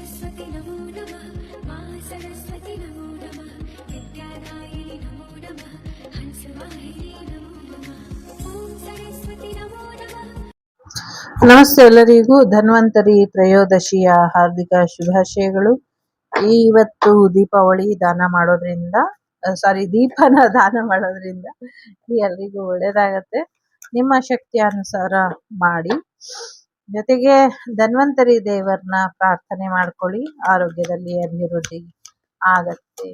सरस्वती नमो नमः मा सरस्वती नमो नमः विद्यादायिनी नमो नमः हंसवाहिनी नमो नमः ॐ सरस्वती नमो नमः। ನಮಸ್ತೆ ಎಲ್ಲರಿಗೂ ಧನ್ವಂತರಿ ತ್ರಯೋದಶಿಯ ಹಾರ್ದಿಕ ಶುಭಾಶಯಗಳು. ಇವತ್ತು ದೀಪಾವಳಿ ದೀಪನ ದಾನ ಮಾಡೋದ್ರಿಂದ ಎಲ್ರಿಗೂ ಒಳ್ಳೇದಾಗತ್ತೆ. ನಿಮ್ಮ ಶಕ್ತಿಯಾನುಸಾರ ಮಾಡಿ. ಜೊತೆಗೆ ಧನ್ವಂತರಿ ದೇವರನ್ನ ಪ್ರಾರ್ಥನೆ ಮಾಡ್ಕೊಳ್ಳಿ, ಆರೋಗ್ಯದಲ್ಲಿ ಅಭಿವೃದ್ಧಿ ಆಗತ್ತೆ.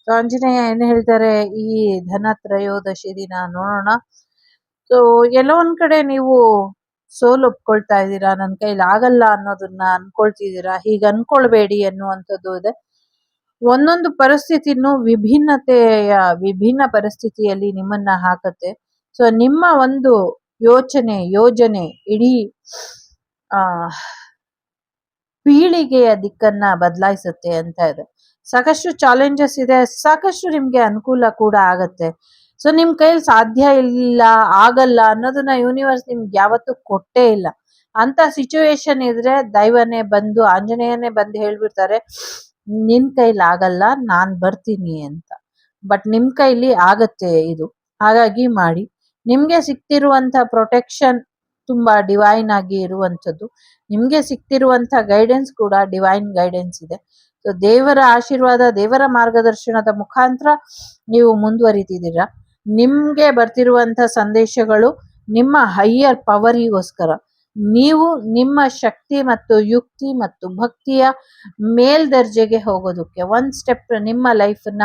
ಆಂಜನೇಯ ಏನ್ ಹೇಳ್ತಾರೆ ಈ ಧನ ತ್ರಯೋದಶಿ ದಿನ ನೋಡೋಣ. ಸೊ ಎಲ್ಲೋ ಒಂದ್ ಕಡೆ ನೀವು ಸೋಲು ಒಪ್ಕೊಳ್ತಾ ಇದ್ದೀರಾ, ನನ್ನ ಕೈಲಿ ಆಗಲ್ಲ ಅನ್ನೋದನ್ನ ಅನ್ಕೊಳ್ತಿದ್ದೀರಾ. ಹೀಗ ಅನ್ಕೊಳ್ಬೇಡಿ ಅನ್ನುವಂಥದ್ದು ಇದೆ. ಒಂದೊಂದು ಪರಿಸ್ಥಿತಿನೂ ವಿಭಿನ್ನ ಪರಿಸ್ಥಿತಿಯಲ್ಲಿ ನಿಮ್ಮನ್ನ ಹಾಕತ್ತೆ. ಸೊ ನಿಮ್ಮ ಒಂದು ಯೋಜನೆ ಇಡೀ ಪೀಳಿಗೆಯ ದಿಕ್ಕನ್ನ ಬದಲಾಯಿಸುತ್ತೆ ಅಂತ ಇದೆ. ಸಾಕಷ್ಟು ಚಾಲೆಂಜಸ್ ಇದೆ, ಸಾಕಷ್ಟು ನಿಮ್ಗೆ ಅನುಕೂಲ ಕೂಡ ಆಗತ್ತೆ. ಸೊ ನಿಮ್ ಕೈಲಿ ಸಾಧ್ಯ ಇಲ್ಲ, ಆಗಲ್ಲ ಅನ್ನೋದನ್ನ ಯೂನಿವರ್ಸ್ ನಿಮ್ಗೆ ಯಾವತ್ತೂ ಕೊಟ್ಟೇ ಇಲ್ಲ. ಅಂತ ಸಿಚುವೇಶನ್ ಇದ್ರೆ ದೈವನೇ ಬಂದು, ಆಂಜನೇಯನೇ ಬಂದು ಹೇಳ್ಬಿಡ್ತಾರೆ ನಿನ್ ಕೈಲಿ ಆಗಲ್ಲ, ನಾನ್ ಬರ್ತೀನಿ ಅಂತ. ಬಟ್ ನಿಮ್ ಕೈಲಿ ಆಗತ್ತೆ ಇದು. ಹಾಗಾಗಿ ಮಾಡಿ. ನಿಮ್ಗೆ ಸಿಕ್ತಿರುವಂತ ಪ್ರೊಟೆಕ್ಷನ್ ತುಂಬಾ ಡಿವೈನ್ ಆಗಿ ಇರುವಂತದ್ದು. ನಿಮ್ಗೆ ಸಿಕ್ತಿರುವಂತ ಗೈಡೆನ್ಸ್ ಕೂಡ ಡಿವೈನ್ ಗೈಡೆನ್ಸ್ ಇದೆ. ಸೊ ದೇವರ ಆಶೀರ್ವಾದ, ದೇವರ ಮಾರ್ಗದರ್ಶನದ ಮುಖಾಂತರ ನೀವು ಮುಂದುವರಿತಿದ್ದೀರಾ. ನಿಮ್ಗೆ ಬರ್ತಿರುವಂತ ಸಂದೇಶಗಳು ನಿಮ್ಮ ಹೈಯರ್ ಪವರಿಗೋಸ್ಕರ. ನೀವು ನಿಮ್ಮ ಶಕ್ತಿ ಮತ್ತು ಯುಕ್ತಿ ಮತ್ತು ಭಕ್ತಿಯ ಮೇಲ್ದರ್ಜೆಗೆ ಹೋಗೋದಕ್ಕೆ, ಒಂದ್ ಸ್ಟೆಪ್ ನಿಮ್ಮ ಲೈಫನ್ನ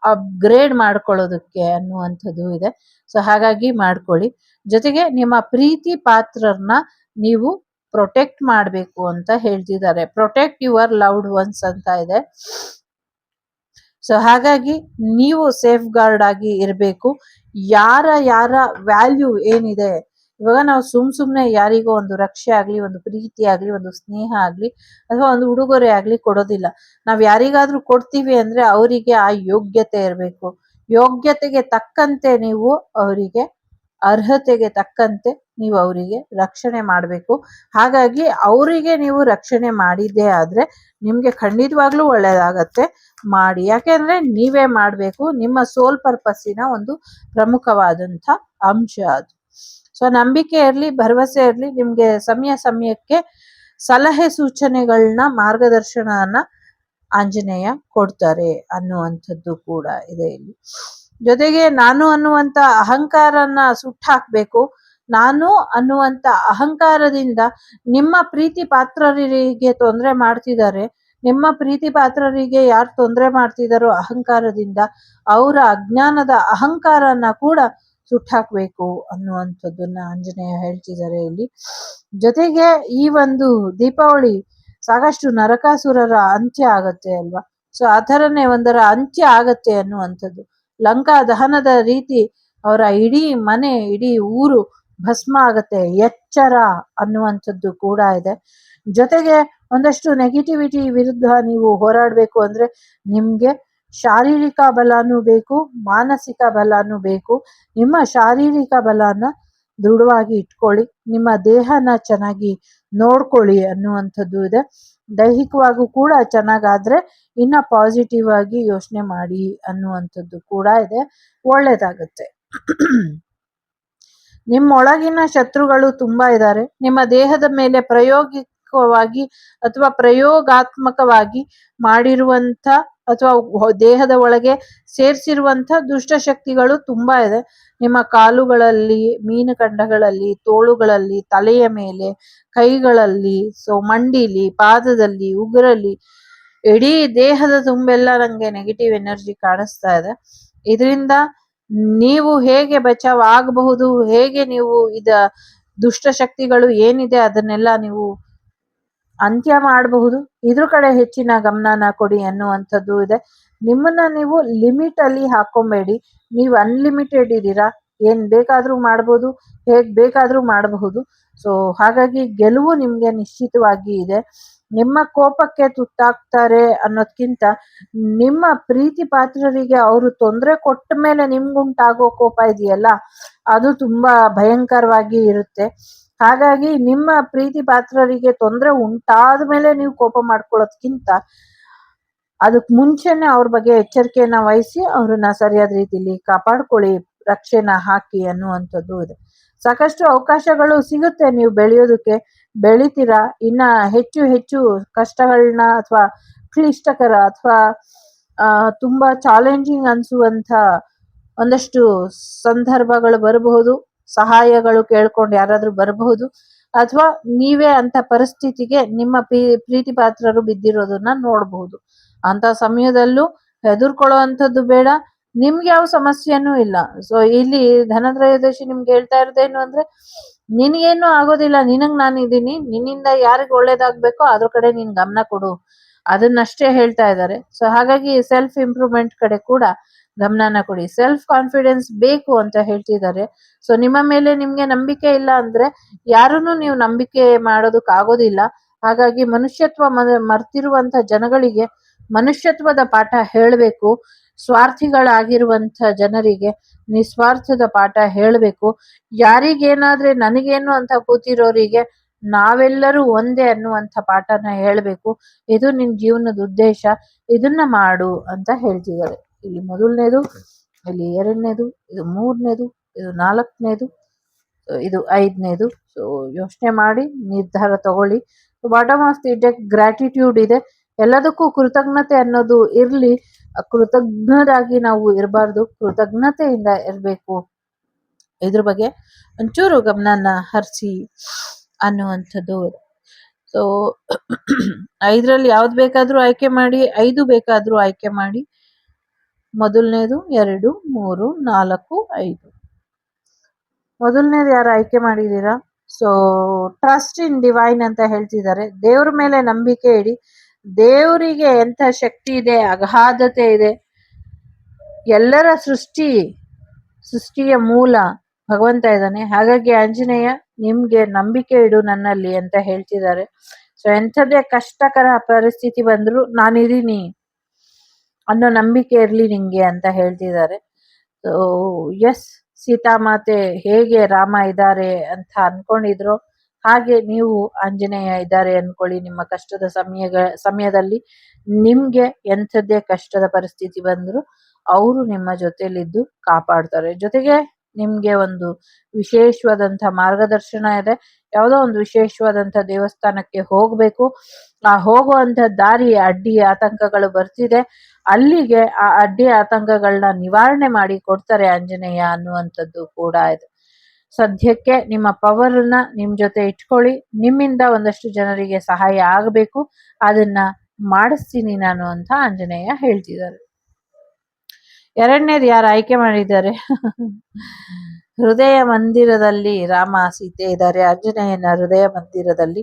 ಅಪ್ಗ್ರೇಡ್ ಮಾಡ್ಕೊಳ್ಳೋದಕ್ಕೆ ಅನ್ನುವಂಥದ್ದು ಇದೆ. ಸೊ ಹಾಗಾಗಿ ಮಾಡ್ಕೊಳ್ಳಿ. ಜೊತೆಗೆ ನಿಮ್ಮ ಪ್ರೀತಿ ಪಾತ್ರರನ್ನ ನೀವು ಪ್ರೊಟೆಕ್ಟ್ ಮಾಡಬೇಕು ಅಂತ ಹೇಳ್ತಿದ್ದಾರೆ. ಪ್ರೊಟೆಕ್ಟ್ ಯುವರ್ ಲವ್ಡ್ ಒನ್ಸ್ ಅಂತ ಇದೆ. ಸೊ ಹಾಗಾಗಿ ನೀವು ಸೇಫ್ ಗಾರ್ಡ್ ಆಗಿ ಇರಬೇಕು. ಯಾರ ವ್ಯಾಲ್ಯೂ ಏನಿದೆ, ಇವಾಗ ನಾವು ಸುಮ್ನೆ ಯಾರಿಗೋ ಒಂದು ರಕ್ಷೆ ಆಗ್ಲಿ, ಒಂದು ಪ್ರೀತಿ ಆಗ್ಲಿ, ಒಂದು ಸ್ನೇಹ ಆಗ್ಲಿ, ಅಥವಾ ಒಂದು ಉಡುಗೊರೆ ಆಗ್ಲಿ ಕೊಡೋದಿಲ್ಲ. ನಾವ್ ಯಾರಿಗಾದ್ರೂ ಕೊಡ್ತೀವಿ ಅಂದ್ರೆ ಅವರಿಗೆ ಆ ಯೋಗ್ಯತೆ ಇರಬೇಕು. ಯೋಗ್ಯತೆಗೆ ತಕ್ಕಂತೆ ನೀವು ಅವರಿಗೆ, ಅರ್ಹತೆಗೆ ತಕ್ಕಂತೆ ನೀವು ಅವರಿಗೆ ರಕ್ಷಣೆ ಮಾಡಬೇಕು. ಹಾಗಾಗಿ ಅವರಿಗೆ ನೀವು ರಕ್ಷಣೆ ಮಾಡಿದ್ದೇ ಆದ್ರೆ ನಿಮ್ಗೆ ಖಂಡಿತವಾಗ್ಲೂ ಒಳ್ಳೇದಾಗತ್ತೆ. ಮಾಡಿ. ಯಾಕೆಂದ್ರೆ ನೀವೇ ಮಾಡ್ಬೇಕು. ನಿಮ್ಮ ಸೋಲ್ ಪರ್ಪಸ್ಸಿನ ಒಂದು ಪ್ರಮುಖವಾದಂಥ ಅಂಶ ಅದು. ಸೊ ನಂಬಿಕೆ ಇರ್ಲಿ, ಭರವಸೆ ಇರ್ಲಿ. ನಿಮ್ಗೆ ಸಮಯಕ್ಕೆ ಸಲಹೆ ಸೂಚನೆಗಳನ್ನ, ಮಾರ್ಗದರ್ಶನನ ಆಂಜನೇಯ ಕೊಡ್ತಾರೆ ಅನ್ನುವಂಥದ್ದು ಕೂಡ ಇದೆ ಇಲ್ಲಿ. ಜೊತೆಗೆ ನಾನು ಅನ್ನುವಂತ ಅಹಂಕಾರನ ಸುಟ್ಟಾಕ್ಬೇಕು. ನಾನು ಅನ್ನುವಂತ ಅಹಂಕಾರದಿಂದ ನಿಮ್ಮ ಪ್ರೀತಿ ಪಾತ್ರರಿಗೆ ತೊಂದರೆ ಮಾಡ್ತಿದ್ದಾರೆ. ನಿಮ್ಮ ಪ್ರೀತಿ ಪಾತ್ರರಿಗೆ ಯಾರು ತೊಂದರೆ ಮಾಡ್ತಿದಾರೋ ಅಹಂಕಾರದಿಂದ, ಅವರ ಅಜ್ಞಾನದ ಅಹಂಕಾರನ ಕೂಡ ಸುಟ್ಟಾಕ್ಬೇಕು ಅನ್ನುವಂಥದ್ದನ್ನ ಆಂಜನೇಯ ಹೇಳ್ತಿದ್ದಾರೆ ಇಲ್ಲಿ. ಜೊತೆಗೆ ಈ ಒಂದು ದೀಪಾವಳಿ ಸಾಕಷ್ಟು ನರಕಾಸುರರ ಅಂತ್ಯ ಆಗತ್ತೆ ಅಲ್ವಾ. ಸೊ ಆ ಥರನೇ ಒಂದರ ಅಂತ್ಯ ಆಗತ್ತೆ ಅನ್ನುವಂಥದ್ದು. ಲಂಕಾ ದಹನದ ರೀತಿ ಅವರ ಇಡೀ ಮನೆ, ಇಡೀ ಊರು ಭಸ್ಮ ಆಗತ್ತೆ. ಎಚ್ಚರ ಅನ್ನುವಂಥದ್ದು ಕೂಡ ಇದೆ. ಜೊತೆಗೆ ಒಂದಷ್ಟು ನೆಗೆಟಿವಿಟಿ ವಿರುದ್ಧ ನೀವು ಹೋರಾಡಬೇಕು ಅಂದ್ರೆ ನಿಮ್ಗೆ ಶಾರೀರಿಕ ಬಲನೂ ಬೇಕು, ಮಾನಸಿಕ ಬಲನೂ ಬೇಕು. ನಿಮ್ಮ ಶಾರೀರಿಕ ಬಲನ ದೃಢವಾಗಿ ಇಟ್ಕೊಳ್ಳಿ, ನಿಮ್ಮ ದೇಹನ ಚೆನ್ನಾಗಿ ನೋಡ್ಕೊಳ್ಳಿ ಅನ್ನುವಂಥದ್ದು ಇದೆ. ದೈಹಿಕವಾಗೂ ಕೂಡ ಚೆನ್ನಾಗಾದ್ರೆ ಇನ್ನ ಪಾಸಿಟಿವ್ ಆಗಿ ಯೋಚನೆ ಮಾಡಿ ಅನ್ನುವಂಥದ್ದು ಕೂಡ ಇದೆ. ಒಳ್ಳೇದಾಗತ್ತೆ. ನಿಮ್ಮೊಳಗಿನ ಶತ್ರುಗಳು ತುಂಬಾ ಇದ್ದಾರೆ. ನಿಮ್ಮ ದೇಹದ ಮೇಲೆ ಪ್ರಾಯೋಗಿಕವಾಗಿ ಅಥವಾ ಪ್ರಯೋಗಾತ್ಮಕವಾಗಿ ಮಾಡಿರುವಂತ ಅಥವಾ ದೇಹದ ಒಳಗೆ ಸೇರಿಸಿರುವಂತ ದುಷ್ಟಶಕ್ತಿಗಳು ತುಂಬಾ ಇದೆ. ನಿಮ್ಮ ಕಾಲುಗಳಲ್ಲಿ, ಮೀನುಖಂಡಗಳಲ್ಲಿ, ತೋಳುಗಳಲ್ಲಿ, ತಲೆಯ ಮೇಲೆ, ಕೈಗಳಲ್ಲಿ, ಸೊ ಮಂಡಿಲಿ, ಪಾದದಲ್ಲಿ, ಉಗುರಲ್ಲಿ, ಇಡೀ ದೇಹದ ತುಂಬೆಲ್ಲ ನಂಗೆ ನೆಗೆಟಿವ್ ಎನರ್ಜಿ ಕಾಣಿಸ್ತಾ ಇದೆ. ಇದರಿಂದ ನೀವು ಹೇಗೆ ಬಚಾವ್ ಆಗಬಹುದು, ಹೇಗೆ ನೀವು ದುಷ್ಟಶಕ್ತಿಗಳು ಏನಿದೆ ಅದನ್ನೆಲ್ಲ ನೀವು ಅಂತ್ಯ ಮಾಡಬಹುದು, ಇದ್ರ ಕಡೆ ಹೆಚ್ಚಿನ ಗಮನನ ಕೊಡಿ ಅನ್ನುವಂಥದ್ದು ಇದೆ. ನಿಮ್ಮನ್ನ ನೀವು ಲಿಮಿಟ್ ಅಲ್ಲಿ ಹಾಕೊಂಬೇಡಿ. ನೀವು ಅನ್ಲಿಮಿಟೆಡ್ ಇದ್ದೀರಾ, ಏನ್ ಬೇಕಾದ್ರೂ ಮಾಡ್ಬೋದು, ಹೇಗ್ ಬೇಕಾದ್ರೂ ಮಾಡಬಹುದು. ಸೊ ಹಾಗಾಗಿ ಗೆಲುವು ನಿಮ್ಗೆ ನಿಶ್ಚಿತವಾಗಿ ಇದೆ. ನಿಮ್ಮ ಕೋಪಕ್ಕೆ ತುತ್ತಾಗ್ತಾರೆ ಅನ್ನೋದ್ಕಿಂತ ನಿಮ್ಮ ಪ್ರೀತಿ ಪಾತ್ರರಿಗೆ ಅವರು ತೊಂದರೆ ಕೊಟ್ಟ ಮೇಲೆ ನಿಮ್ಗುಂಟಾಗೋ ಕೋಪ ಇದೆಯಲ್ಲ, ಅದು ತುಂಬಾ ಭಯಂಕರವಾಗಿ ಇರುತ್ತೆ. ಹಾಗಾಗಿ ನಿಮ್ಮ ಪ್ರೀತಿ ಪಾತ್ರರಿಗೆ ತೊಂದರೆ ಉಂಟಾದ ಮೇಲೆ ನೀವು ಕೋಪ ಮಾಡ್ಕೊಳ್ಳೋದ್ಕಿಂತ ಅದಕ್ಕೆ ಮುಂಚೆನೆ ಅವ್ರ ಬಗ್ಗೆ ಎಚ್ಚರಿಕೆಯನ್ನ ವಹಿಸಿ ಅವ್ರನ್ನ ಸರಿಯಾದ ರೀತಿಯಲ್ಲಿ ಕಾಪಾಡ್ಕೊಳ್ಳಿ, ರಕ್ಷೆನ ಹಾಕಿ ಅನ್ನುವಂಥದ್ದು ಇದೆ. ಸಾಕಷ್ಟು ಅವಕಾಶಗಳು ಸಿಗುತ್ತೆ ನೀವು ಬೆಳೆಯೋದಕ್ಕೆ, ಬೆಳಿತೀರಾ. ಇನ್ನ ಹೆಚ್ಚು ಹೆಚ್ಚು ಕಷ್ಟಗಳನ್ನ ಅಥವಾ ಕ್ಲಿಷ್ಟಕರ ಅಥವಾ ತುಂಬಾ ಚಾಲೆಂಜಿಂಗ್ ಅನ್ಸುವಂತ ಒಂದಷ್ಟು ಸಂದರ್ಭಗಳು ಬರಬಹುದು, ಸಹಾಯಗಳು ಕೇಳ್ಕೊಂಡು ಯಾರಾದ್ರೂ ಬರಬಹುದು, ಅಥವಾ ನೀವೇ ಅಂತ ಪರಿಸ್ಥಿತಿಗೆ ನಿಮ್ಮ ಪ್ರೀತಿ ಪಾತ್ರರು ಬಿದ್ದಿರೋದನ್ನ ನೋಡಬಹುದು. ಅಂತ ಸಮಯದಲ್ಲೂ ಹೆದರ್ಕೊಳ್ಳೋ ಅಂಥದ್ದು ಬೇಡ. ನಿಮ್ಗೆ ಯಾವ ಸಮಸ್ಯೆನೂ ಇಲ್ಲ. ಸೊ ಇಲ್ಲಿ ಧನತ್ರಯೋದಶಿ ನಿಮ್ಗೆ ಹೇಳ್ತಾ ಇರೋದೇನು ಅಂದ್ರೆ, ನಿನಗೇನು ಆಗೋದಿಲ್ಲ, ನಿನಗ್ ನಾನಿದ್ದೀನಿ, ನಿನ್ನಿಂದ ಯಾರಿಗ್ ಒಳ್ಳೇದಾಗ್ಬೇಕೋ ಅದ್ರ ಕಡೆ ನೀನ್ ಗಮನ ಕೊಡು, ಅದನ್ನಷ್ಟೇ ಹೇಳ್ತಾ ಇದ್ದಾರೆ. ಸೊ ಹಾಗಾಗಿ ಸೆಲ್ಫ್ ಇಂಪ್ರೂವ್ಮೆಂಟ್ ಕಡೆ ಕೂಡ ಗಮನನ ಕೊಡಿ. ಸೆಲ್ಫ್ ಕಾನ್ಫಿಡೆನ್ಸ್ ಬೇಕು ಅಂತ ಹೇಳ್ತಿದ್ದಾರೆ. ಸೊ ನಿಮ್ಮ ಮೇಲೆ ನಿಮ್ಗೆ ನಂಬಿಕೆ ಇಲ್ಲ ಅಂದ್ರೆ ಯಾರನ್ನು ನೀವು ನಂಬಿಕೆ ಮಾಡೋದಕ್ ಆಗೋದಿಲ್ಲ. ಹಾಗಾಗಿ ಮನುಷ್ಯತ್ವ ಮರ್ತಿರುವಂತ ಜನಗಳಿಗೆ ಮನುಷ್ಯತ್ವದ ಪಾಠ ಹೇಳಬೇಕು. ಸ್ವಾರ್ಥಿಗಳಾಗಿರುವಂತ ಜನರಿಗೆ ನಿಸ್ವಾರ್ಥದ ಪಾಠ ಹೇಳಬೇಕು. ಯಾರಿಗೇನಾದ್ರೆ ನನಗೇನು ಅಂತ ಕೂತಿರೋರಿಗೆ ನಾವೆಲ್ಲರೂ ಒಂದೇ ಅನ್ನುವಂಥ ಪಾಠನ ಹೇಳಬೇಕು. ಇದು ನಿನ್ ಜೀವನದ ಉದ್ದೇಶ, ಇದನ್ನ ಮಾಡು ಅಂತ ಹೇಳ್ತಿದ್ದಾರೆ. ಇಲ್ಲಿ ಮೊದಲನೇದು, ಇಲ್ಲಿ ಎರಡನೇದು, ಇದು ಮೂರನೇದು, ಇದು ನಾಲ್ಕನೇದು, ಇದು ಐದನೇದು. ಸೊ ಯೋಚನೆ ಮಾಡಿ ನಿರ್ಧಾರ ತಗೊಳ್ಳಿ. Bottom of the deck gratitude ಇದೆ. ಎಲ್ಲದಕ್ಕೂ ಕೃತಜ್ಞತೆ ಅನ್ನೋದು ಇರ್ಲಿ. ಕೃತಜ್ಞರಾಗಿ ನಾವು ಇರಬಾರ್ದು, ಕೃತಜ್ಞತೆಯಿಂದ ಇರಬೇಕು. ಇದ್ರ ಬಗ್ಗೆ ಒಂಚೂರು ಗಮನನ ಹರಿಸಿ ಅನ್ನುವಂಥದ್ದು. ಸೊ 5ರಲ್ಲಿ ಯಾವ್ದು ಬೇಕಾದ್ರೂ ಆಯ್ಕೆ ಮಾಡಿ, 5 ಬೇಕಾದ್ರೂ ಆಯ್ಕೆ ಮಾಡಿ. ಮೊದಲನೇದು, 2, 3, 4, 5. ಮೊದಲನೇದು ಯಾರು ಆಯ್ಕೆ ಮಾಡಿದೀರಾ? ಸೊ ಟ್ರಸ್ಟ್ ಇನ್ ಡಿವೈನ್ ಅಂತ ಹೇಳ್ತಿದ್ದಾರೆ. ದೇವ್ರ ಮೇಲೆ ನಂಬಿಕೆ ಇಡಿ. ದೇವರಿಗೆ ಎಂಥ ಶಕ್ತಿ ಇದೆ, ಅಗಾಧತೆ ಇದೆ. ಎಲ್ಲರ ಸೃಷ್ಟಿಯ ಮೂಲ ಭಗವಂತ ಇದ್ದಾನೆ. ಹಾಗಾಗಿ ಆಂಜನೇಯ ನಿಮ್ಗೆ ನಂಬಿಕೆ ಇಡು ನನ್ನಲ್ಲಿ ಅಂತ ಹೇಳ್ತಿದ್ದಾರೆ. ಸೊ ಎಂಥದೇ ಕಷ್ಟಕರ ಪರಿಸ್ಥಿತಿ ಬಂದ್ರು ನಾನಿದ್ದೀನಿ ಅನ್ನೋ ನಂಬಿಕೆ ಇರ್ಲಿ ನಿಂಗೆ ಅಂತ ಹೇಳ್ತಿದ್ದಾರೆ. ಸೊ ಎಸ್, ಸೀತಾಮಾತೆ ಹೇಗೆ ರಾಮ ಇದ್ದಾರೆ ಅಂತ ಅನ್ಕೊಂಡಿದ್ರು ಹಾಗೆ ನೀವು ಆಂಜನೇಯ ಇದ್ದಾರೆ ಅನ್ಕೊಳ್ಳಿ. ನಿಮ್ಮ ಕಷ್ಟದ ಸಮಯದಲ್ಲಿ ನಿಮ್ಗೆ ಎಂಥದ್ದೇ ಕಷ್ಟದ ಪರಿಸ್ಥಿತಿ ಬಂದ್ರು ಅವರು ನಿಮ್ಮ ಜೊತೆಲಿದ್ದು ಕಾಪಾಡ್ತಾರೆ. ಜೊತೆಗೆ ನಿಮ್ಗೆ ಒಂದು ವಿಶೇಷವಾದಂತ ಮಾರ್ಗದರ್ಶನ ಇದೆ. ಯಾವುದೋ ಒಂದು ವಿಶೇಷವಾದಂತ ದೇವಸ್ಥಾನಕ್ಕೆ ಹೋಗ್ಬೇಕು, ಆ ಹೋಗುವಂತ ದಾರಿ ಅಡ್ಡಿ ಆತಂಕಗಳು ಬರ್ತಿದೆ, ಅಲ್ಲಿಗೆ ಆ ಅಡ್ಡಿ ಆತಂಕಗಳನ್ನ ನಿವಾರಣೆ ಮಾಡಿ ಕೊಡ್ತಾರೆ ಆಂಜನೇಯ ಅನ್ನುವಂಥದ್ದು ಕೂಡ ಇದೆ. ಸದ್ಯಕ್ಕೆ ನಿಮ್ಮ ಪವರ್ನ ನಿಮ್ ಜೊತೆ ಇಟ್ಕೊಳ್ಳಿ. ನಿಮ್ಮಿಂದ ಒಂದಷ್ಟು ಜನರಿಗೆ ಸಹಾಯ ಆಗಬೇಕು, ಅದನ್ನ ಮಾಡಿಸ್ತೀನಿ ನಾನು ಅಂತ ಆಂಜನೇಯ ಹೇಳ್ತಿದ್ದಾರೆ. ಎರಡನೇದು ಯಾರು ಆಯ್ಕೆ ಮಾಡಿದ್ದಾರೆ? ಹೃದಯ ಮಂದಿರದಲ್ಲಿ ರಾಮ ಸೀತೆ ಇದ್ದಾರೆ. ಆಂಜನೇಯನ ಹೃದಯ ಮಂದಿರದಲ್ಲಿ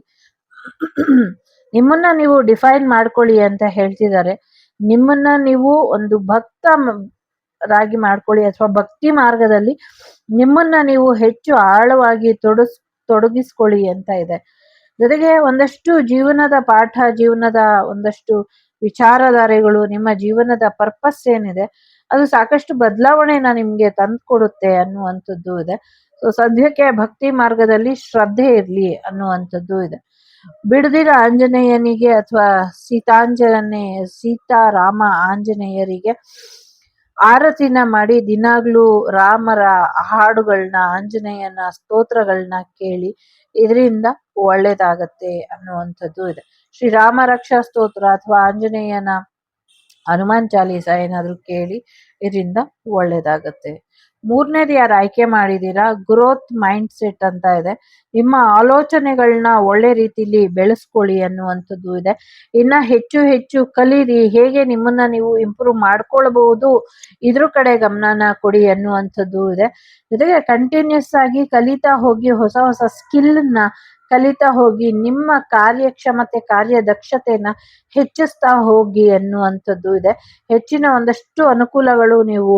ನಿಮ್ಮನ್ನ ನೀವು ಡಿಫೈನ್ ಮಾಡ್ಕೊಳ್ಳಿ ಅಂತ ಹೇಳ್ತಿದ್ದಾರೆ. ನಿಮ್ಮನ್ನ ನೀವು ಒಂದು ಭಕ್ತರಾಗಿ ಮಾಡ್ಕೊಳ್ಳಿ, ಅಥವಾ ಭಕ್ತಿ ಮಾರ್ಗದಲ್ಲಿ ನಿಮ್ಮನ್ನ ನೀವು ಹೆಚ್ಚು ಆಳವಾಗಿ ತೊಡಗಿಸ್ಕೊಳ್ಳಿ ಅಂತ ಇದೆ. ಜೊತೆಗೆ ಒಂದಷ್ಟು ಜೀವನದ ಪಾಠ, ಜೀವನದ ಒಂದಷ್ಟು ವಿಚಾರಧಾರೆಗಳು, ನಿಮ್ಮ ಜೀವನದ ಪರ್ಪಸ್ ಏನಿದೆ ಅದು ಸಾಕಷ್ಟು ಬದಲಾವಣೆನ ನಿಮ್ಗೆ ತಂದು ಕೊಡುತ್ತೆ ಅನ್ನುವಂಥದ್ದು ಇದೆ. ಸೊ ಸದ್ಯಕ್ಕೆ ಭಕ್ತಿ ಮಾರ್ಗದಲ್ಲಿ ಶ್ರದ್ಧೆ ಇರ್ಲಿ ಅನ್ನುವಂಥದ್ದು ಇದೆ. ಬಿಡದಿರ ಆಂಜನೇಯನಿಗೆ ಅಥವಾ ಸೀತಾರಾಮ ಆಂಜನೇಯರಿಗೆ ಆರತಿನ ಮಾಡಿ ದಿನಾಗ್ಲೂ ರಾಮರ ಹಾಡುಗಳನ್ನ, ಆಂಜನೇಯನ ಸ್ತೋತ್ರಗಳನ್ನ ಕೇಳಿ, ಇದರಿಂದ ಒಳ್ಳೇದಾಗತ್ತೆ ಅನ್ನುವಂಥದ್ದು ಇದೆ. ಶ್ರೀರಾಮ ರಕ್ಷಾ ಸ್ತೋತ್ರ ಅಥವಾ ಆಂಜನೇಯನ ಹನುಮಾನ್ ಚಾಲೀಸ ಏನಾದ್ರು ಕೇಳಿ, ಇದರಿಂದ ಒಳ್ಳೇದಾಗತ್ತೆ. ಮೂರನೇದು ಯಾರು ಆಯ್ಕೆ ಮಾಡಿದೀರಾ? ಗ್ರೋತ್ ಮೈಂಡ್ ಸೆಟ್ ಅಂತ ಇದೆ. ನಿಮ್ಮ ಆಲೋಚನೆಗಳನ್ನ ಒಳ್ಳೆ ರೀತಿಲಿ ಬೆಳೆಸ್ಕೊಳ್ಳಿ ಅನ್ನುವಂಥದ್ದು ಇದೆ. ಇನ್ನ ಹೆಚ್ಚು ಹೆಚ್ಚು ಕಲೀರಿ, ಹೇಗೆ ನಿಮ್ಮನ್ನ ನೀವು ಇಂಪ್ರೂವ್ ಮಾಡ್ಕೊಳ್ಬಹುದು ಇದ್ರ ಕಡೆ ಗಮನನ ಕೊಡಿ ಅನ್ನುವಂಥದ್ದು ಇದೆ. ಜೊತೆಗೆ ಕಂಟಿನ್ಯೂಸ್ ಆಗಿ ಕಲಿತಾ ಹೋಗಿ, ಹೊಸ ಹೊಸ ಸ್ಕಿಲ್ನ ಕಲಿತಾ ಹೋಗಿ, ನಿಮ್ಮ ಕಾರ್ಯಕ್ಷಮತೆ, ಕಾರ್ಯದಕ್ಷತೆನ ಹೆಚ್ಚಿಸ್ತಾ ಹೋಗಿ ಅನ್ನುವಂಥದ್ದು ಇದೆ. ಹೆಚ್ಚಿನ ಒಂದಷ್ಟು ಅನುಕೂಲಗಳು ನೀವು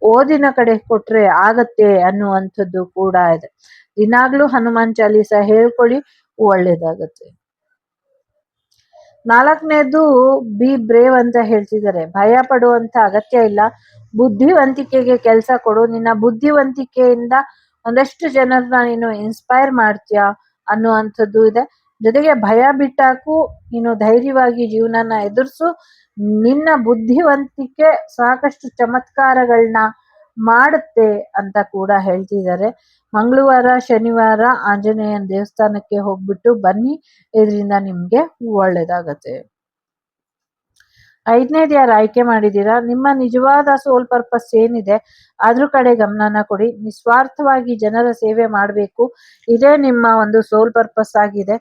ಓದಿನ ಕಡೆ ಕೊಟ್ರೆ ಆಗತ್ತೆ ಅನ್ನುವಂಥದ್ದು ಕೂಡ ಇದೆ. ದಿನಾಗ್ಲೂ ಹನುಮಾನ್ ಚಾಲೀಸ ಹೇಳ್ಕೊಳ್ಳಿ, ಒಳ್ಳೇದಾಗತ್ತೆ. ನಾಲ್ಕನೇದು ಬಿ ಬ್ರೇವ್ ಅಂತ ಹೇಳ್ತಿದ್ದಾರೆ. ಭಯ ಪಡುವಂತ ಅಗತ್ಯ ಇಲ್ಲ, ಬುದ್ಧಿವಂತಿಕೆಗೆ ಕೆಲಸ ಕೊಡು. ನಿನ್ನ ಬುದ್ಧಿವಂತಿಕೆಯಿಂದ ಒಂದಷ್ಟು ಜನರನ್ನ ನೀನು ಇನ್ಸ್ಪೈರ್ ಮಾಡ್ತೀಯ, ಅನ್ನುವಂಥದ್ದು ಇದೆ. ಜೊತೆಗೆ ಭಯ ಬಿಟ್ಟಾಕು, ನೀನು ಧೈರ್ಯವಾಗಿ ಜೀವನನ ಎದುರಿಸು, ನಿನ್ನ ಬುದ್ಧಿವಂತಿಕೆ ಸಾಕಷ್ಟು ಚಮತ್ಕಾರಗಳನ್ನ ಮಾಡುತ್ತೆ ಅಂತ ಕೂಡ ಹೇಳ್ತಿದ್ದಾರೆ. ಮಂಗಳವಾರ ಶನಿವಾರ ಆಂಜನೇಯನ ದೇವಸ್ಥಾನಕ್ಕೆ ಹೋಗ್ಬಿಟ್ಟು ಬನ್ನಿ, ಇದರಿಂದ ನಿಮ್ಗೆ ಒಳ್ಳೇದಾಗತ್ತೆ. 5ನೇದು ಯಾರು ಆಯ್ಕೆ ಮಾಡಿದ್ದೀರಾ, ನಿಮ್ಮ ನಿಜವಾದ ಸೋಲ್ ಪರ್ಪಸ್ ಏನಿದೆ ಅದ್ರ ಕಡೆ ಗಮನನ ಕೊಡಿ. ನಿಸ್ವಾರ್ಥವಾಗಿ ಜನರ ಸೇವೆ ಮಾಡಬೇಕು, ಇದೇ ನಿಮ್ಮ ಒಂದು ಸೋಲ್ ಪರ್ಪಸ್ ಆಗಿದೆ.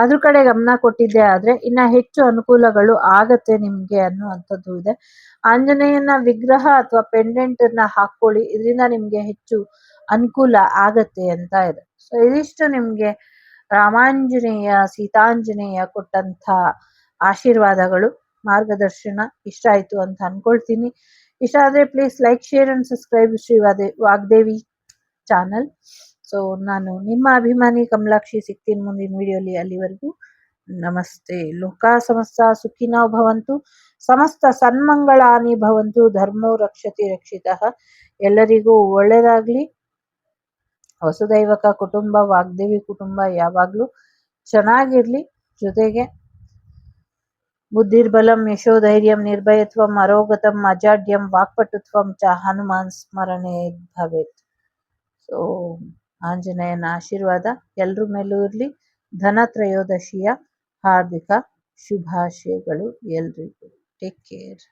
ಅದ್ರ ಕಡೆ ಗಮನ ಕೊಟ್ಟಿದ್ದೆ ಆದ್ರೆ ಇನ್ನ ಹೆಚ್ಚು ಅನುಕೂಲಗಳು ಆಗತ್ತೆ ನಿಮ್ಗೆ ಅನ್ನುವಂಥದ್ದು ಇದೆ. ಆಂಜನೇಯನ ವಿಗ್ರಹ ಅಥವಾ ಪೆಂಡೆಂಟ್ ನ ಹಾಕೊಳ್ಳಿ, ಇದರಿಂದ ನಿಮ್ಗೆ ಹೆಚ್ಚು ಅನುಕೂಲ ಆಗತ್ತೆ ಅಂತ ಇದೆ. ಸೊ ಇದಿಷ್ಟು ನಿಮ್ಗೆ ರಾಮಾಂಜನೇಯ ಸೀತಾಂಜನೇಯ ಕೊಟ್ಟಂತ ಆಶೀರ್ವಾದಗಳು, ಮಾರ್ಗದರ್ಶನ ಇಷ್ಟ ಆಯ್ತು ಅಂತ ಅನ್ಕೊಳ್ತೀನಿ. ಇಷ್ಟ ಆದ್ರೆ please like, share and subscribe Shri Vagdevi channel. So ನಾನು ನಿಮ್ಮ ಅಭಿಮಾನಿ ಕಮಲಾಕ್ಷಿ, ಸಿಗ್ತೀನಿ ಮುಂದಿನ ವಿಡಿಯೋಲಿ. ಅಲ್ಲಿವರೆಗೂ ನಮಸ್ತೆ. ಲೋಕ ಸಮಸ್ತ ಸುಖಿನೋ ಭವಂತು, ಸಮಸ್ತ ಸನ್ಮಂಗಳಾನಿ ಭವಂತು, ಧರ್ಮೋ ರಕ್ಷತಿ ರಕ್ಷಿತಃ. ಎಲ್ಲರಿಗೂ ಒಳ್ಳೇದಾಗ್ಲಿ. ವಸುದೈವಕ ಕುಟುಂಬ, ವಾಗ್ದೇವಿ ಕುಟುಂಬ ಯಾವಾಗ್ಲೂ ಚೆನ್ನಾಗಿರ್ಲಿ. ಜೊತೆಗೆ ಬುದ್ಧಿರ್ಬಲಂ ಯಶೋಧೈರ್ಯಂ ನಿರ್ಭಯತ್ವಂ ಅರೋಗತಂ ಅಜಾಡ್ಯಂ ವಾಕ್ಪಟುತ್ವಂ ಚ ಹನುಮಾನ್ ಸ್ಮರಣೆ ಭವೇತ್. ಸೊ ಆಂಜನೇಯನ ಆಶೀರ್ವಾದ ಎಲ್ರ ಮೇಲೂ ಇರಲಿ. ಧನತ್ರಯೋದಶಿಯ ಹಾರ್ದಿಕ ಶುಭಾಶಯಗಳು ಎಲ್ರಿಗೂ. Take care.